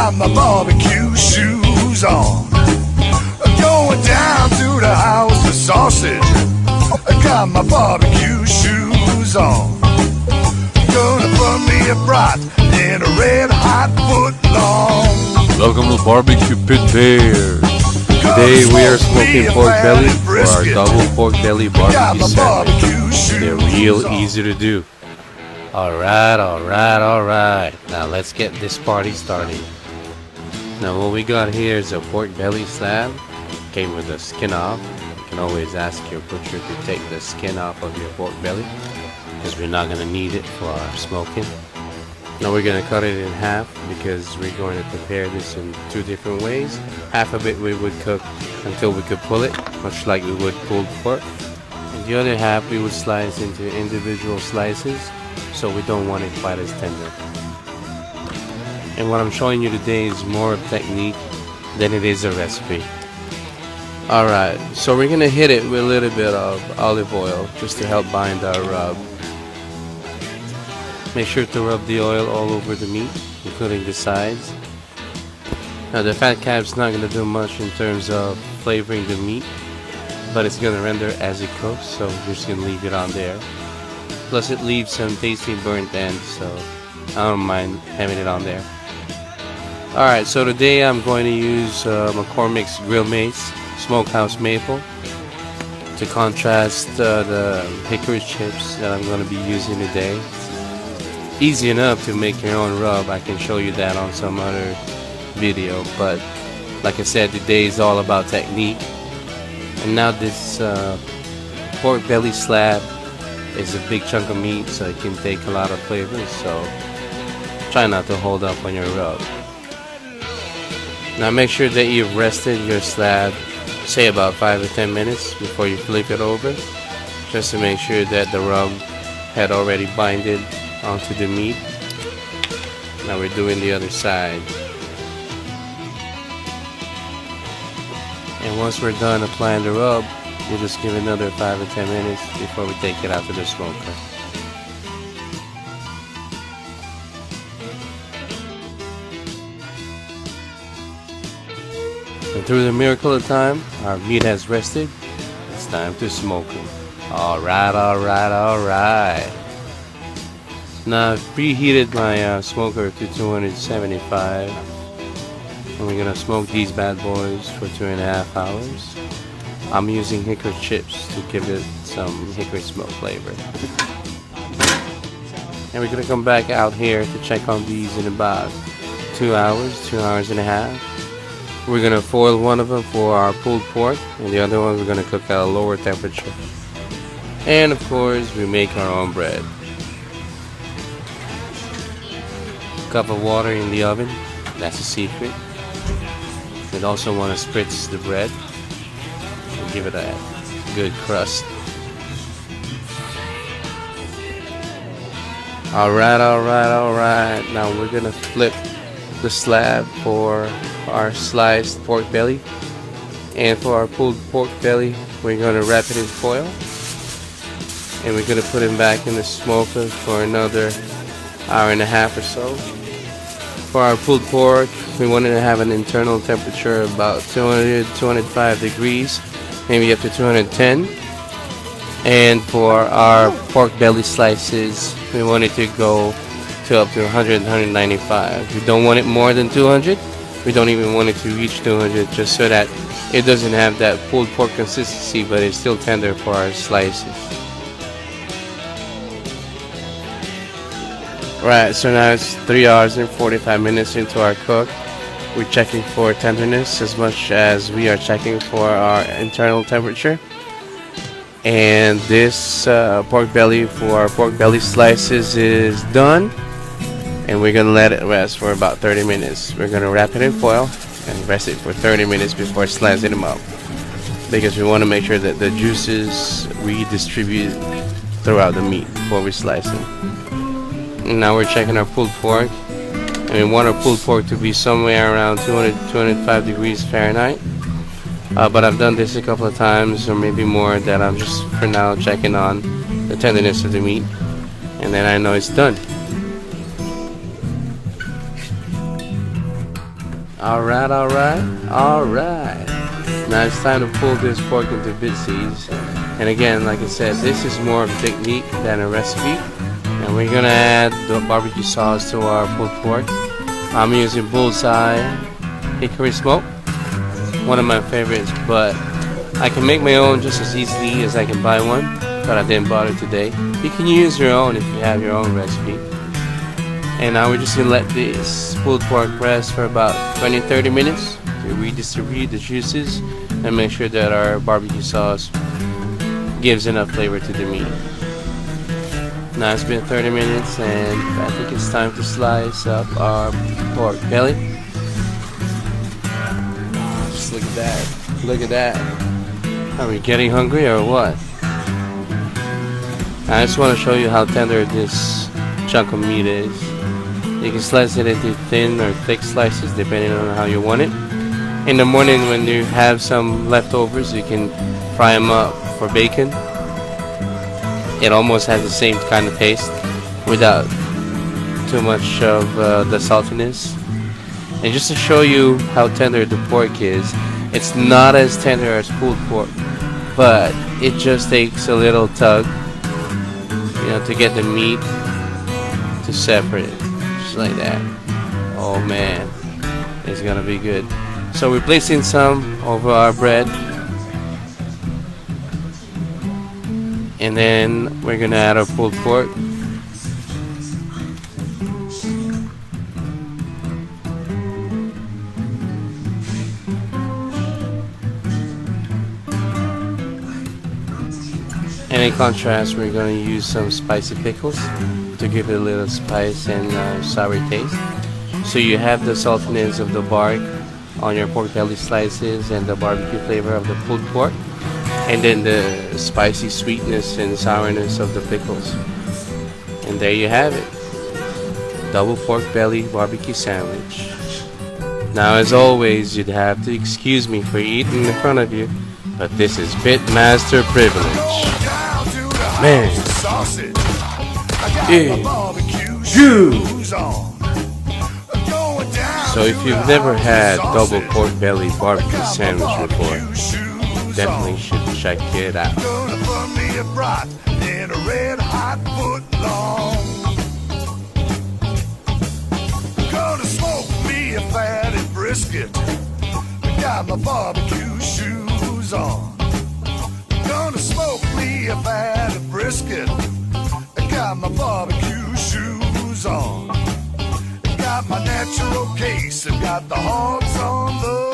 got my barbecue shoes on. Going down to the house for sausage. I got my barbecue shoes on. Gonna put me a brat in a red hot foot long. Welcome to Barbecue Pit Bears. Today we are smoking pork belly for our double pork belly barbecue sandwich. They're real easy to do. Alright. Now let's get this party started. Now what we got here is a pork belly slab. Came with the skin off. You can always ask your butcher to take the skin off of your pork belly, because we're not going to need it for our smoking. Now we're going to cut it in half because we're going to prepare this in two different ways. Half of it we would cook until we could pull it, much like we would pulled pork. And the other half we would slice into individual slices, so we don't want it quite as tender. And what I'm showing you today is more of technique than it is a recipe. Alright, so we're going to hit it with a little bit of olive oil just to help bind our rub. Make sure to rub the oil all over the meat, including the sides. Now the fat cap's not going to do much in terms of flavoring the meat, but it's going to render as it cooks, so we're just going to leave it on there. Plus it leaves some tasty burnt ends, so I don't mind having it on there. Alright, so today I'm going to use McCormick's Grill Mates Smokehouse Maple to contrast the hickory chips that I'm going to be using today. Easy enough to make your own rub. I can show you that on some other video, but like I said, today is all about technique. And now this pork belly slab is a big chunk of meat, so it can take a lot of flavors, so try not to hold up on your rub. Now make sure that you've rested your slab, say about 5 or 10 minutes before you flip it over, just to make sure that the rub had already binded onto the meat. Now we're doing the other side. And once we're done applying the rub, we'll just give another 5 or 10 minutes before we take it out to the smoker. And through the miracle of time, our meat has rested. It's time to smoke it. Alright. Now I've preheated my smoker to 275, and we're gonna smoke these bad boys for 2.5 hours. I'm using hickory chips to give it some hickory smoke flavor. And we're gonna come back out here to check on these in about 2 hours and a half. We're gonna foil one of them for our pulled pork, and the other one we're gonna cook at a lower temperature. And of course, we make our own bread. Cup of water in the oven, that's a secret. You'd also want to spritz the bread and give it a good crust. Alright. Now we're gonna flip the slab for our sliced pork belly, and for our pulled pork belly we're gonna wrap it in foil, and we're gonna put it back in the smoker for another 1.5 hours or so. For our pulled pork, we wanted to have an internal temperature of about 205 degrees, maybe up to 210. And for our pork belly slices, we wanted to go to up to 100, 195. We don't want it more than 200. We don't even want it to reach 200, just so that it doesn't have that pulled pork consistency, but it's still tender for our slices. Right, so now it's 3 hours and 45 minutes into our cook. We're checking for tenderness as much as we are checking for our internal temperature. And this pork belly for our pork belly slices is done. And we're going to let it rest for about 30 minutes. We're going to wrap it in foil and rest it for 30 minutes before slicing them up, because we want to make sure that the juices redistribute throughout the meat before we slice them. And now we're checking our pulled pork, and we want our pulled pork to be somewhere around 205 degrees Fahrenheit. But I've done this a couple of times, or maybe more, that I'm just for now checking on the tenderness of the meat, and then I know it's done. Alright. Now it's time to pull this pork into bitsies. And again, like I said, this is more of a technique than a recipe. And we're gonna add the barbecue sauce to our pulled pork. I'm using Bullseye Hickory Smoke, one of my favorites, but I can make my own just as easily as I can buy one, but I didn't bother today. You can use your own if you have your own recipe. And now we're just gonna let this pulled pork rest for about 20-30 minutes to redistribute the juices and make sure that our barbecue sauce gives enough flavor to the meat. Now it's been 30 minutes and I think it's time to slice up our pork belly. Just look at that. Look at that. Are we getting hungry or what? I just want to show you how tender this chunk of meat is. You can slice it into thin or thick slices depending on how you want it. In the morning when you have some leftovers, you can fry them up for bacon. It almost has the same kind of taste without too much of the saltiness. And just to show you how tender the pork is, it's not as tender as pulled pork, but it just takes a little tug, to get the meat to separate, just like that. Oh man, it's gonna be good. So we're placing some over our bread, and then we're gonna add our pulled pork. And in contrast, we're going to use some spicy pickles to give it a little spice and sour taste. So you have the saltiness of the bark on your pork belly slices and the barbecue flavor of the pulled pork, and then the spicy sweetness and sourness of the pickles. And there you have it, double pork belly barbecue sandwich. Now as always, you'd have to excuse me for eating in front of you, but this is Pitmaster privilege. Man, so if you've never had double pork belly barbecue sandwich before, definitely should check it out. Gonna smoke me a fatty brisket. Got my barbecue shoes on. Gonna smoke me a fatty brisket. Got my barbecue shoes on. Got my natural case. Got the hogs on the